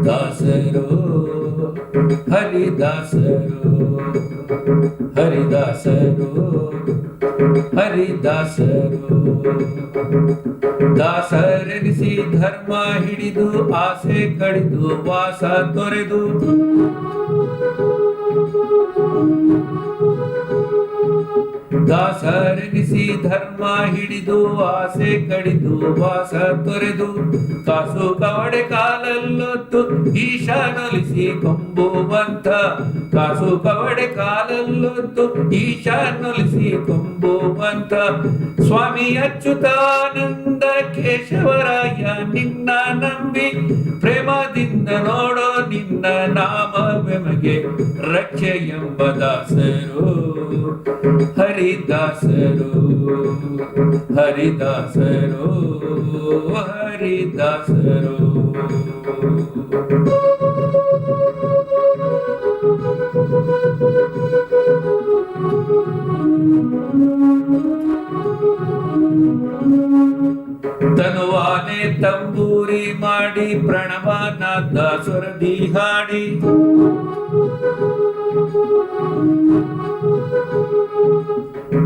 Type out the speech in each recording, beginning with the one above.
ದಾಸರೋ ಹರಿದಾಸರೋ ಹರಿದಾಸರೋ ಹರಿದಾಸರೋ ದಾಸರೆನಿಸಿ ಧರ್ಮ ಹಿಡಿದು ಆಸೆ ಕಡಿದು ವಾಸ ತೊರೆದು ದಾಸರೆನಿಸಿ ಧರ್ಮ ಹಿಡಿದು ಆಸೆ ಕಡಿದು ವಾಸ ತೊರೆದು ಕಾಸು ಕವಡೆ ಕಾಲಲ್ಲೊತ್ತು ಈಶಾನೊಲಿಸಿ ಕೊಂಬುವಂತ ಕಾಸು ಕವಡೆ ಕಾಲಲ್ಲೊತ್ತು ಈಶಾನೊಲಿಸಿ ಕೊಂಬುವಂತ ಸ್ವಾಮಿ ಅಚ್ಯುತಾನಂದ ಕೇಶವರಾಯ ನಿನ್ನ ನಂಬಿ ಪ್ರೇಮದಿಂದ ನೋಡೋ ನಿನ್ನ ನಾಮವೆಮಗೆ ರಕ್ಷೆ ಎಂಬ ದಾಸರು ಹರಿದಾಸರು ಹರಿದಾಸರು ಹರಿದಾಸರು ತನುವಾನೆ ತಂಬೂರಿ ಮಾಡಿ ಪ್ರಣವನಾದ ಸ್ವರದಿ ಹಾಡಿ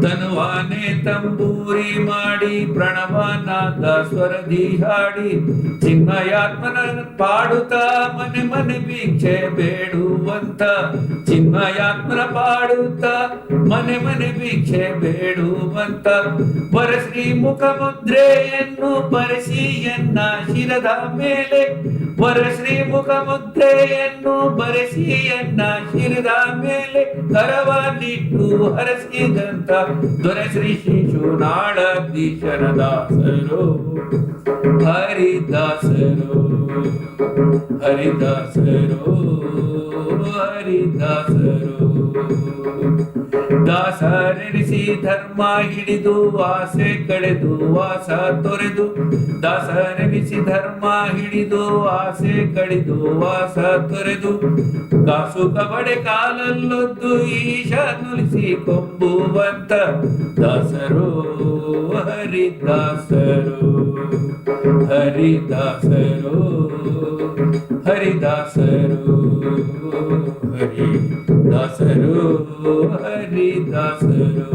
ತನುವಾನೆ ತಂಬೂರಿ ಮಾಡಿ ಪ್ರಣವನಾದ ಸ್ವರದಿ ಹಾಡಿ ಚಿನ್ಮಯಾತ್ಮನ ಪಾಡುತ್ತಾ ಮನೆ ಮನೆ ಭಿಕ್ಷೆ ಬೇಡುವಂತ ಚಿನ್ಮಯಾತ್ಮನ ಪಾಡುತ್ತಾ ಮನೆ ಮನೆ ಭಿಕ್ಷೆ ಬೇಡುವಂತ ವರಶ್ರೀ ಮುಖ ಮುದ್ರೆಯನ್ನು ಬರೆಸಿಯನ್ನ ಶಿರದ ಮೇಲೆ ವರಶ್ರೀ ಮುಖ ಮುದ್ರೆಯನ್ನು ಬರೆಸಿಯನ್ನ ಶಿರದ ಮೇಲೆ ಕರವನ್ನಿಟ್ಟು ಹರಸಿದಂತ ದೊರೆಶ್ರೀ ಶಿಶುನಾಳಧೀಶರ ದಾಸರು ಹರಿದಾಸರು ಹರಿದಾಸರು ಹರಿದಾಸರು ದಾಸರೆನಿಸಿ ಧರ್ಮ ಹಿಡಿದು ಆಸೆ ಕಳೆದು ವಾಸ ತೊರೆದು ದಾಸರೆನಿಸಿ ಧರ್ಮ ಹಿಡಿದು ಆಸೆ ಕಳೆದು ವಾಸ ತೊರೆದು ಕಾಸು ಕಬಡೆ ಕಾಲಲ್ಲೊದ್ದು ಈಶಾನುಲಿಸಿ ಕೊಂಬುವಂತ ದಾಸರು ಹರಿದಾಸರು ಹರಿದಾಸರು ಹರಿದಾಸರು ಹರಿದಾಸರು ಹರಿದಾಸರು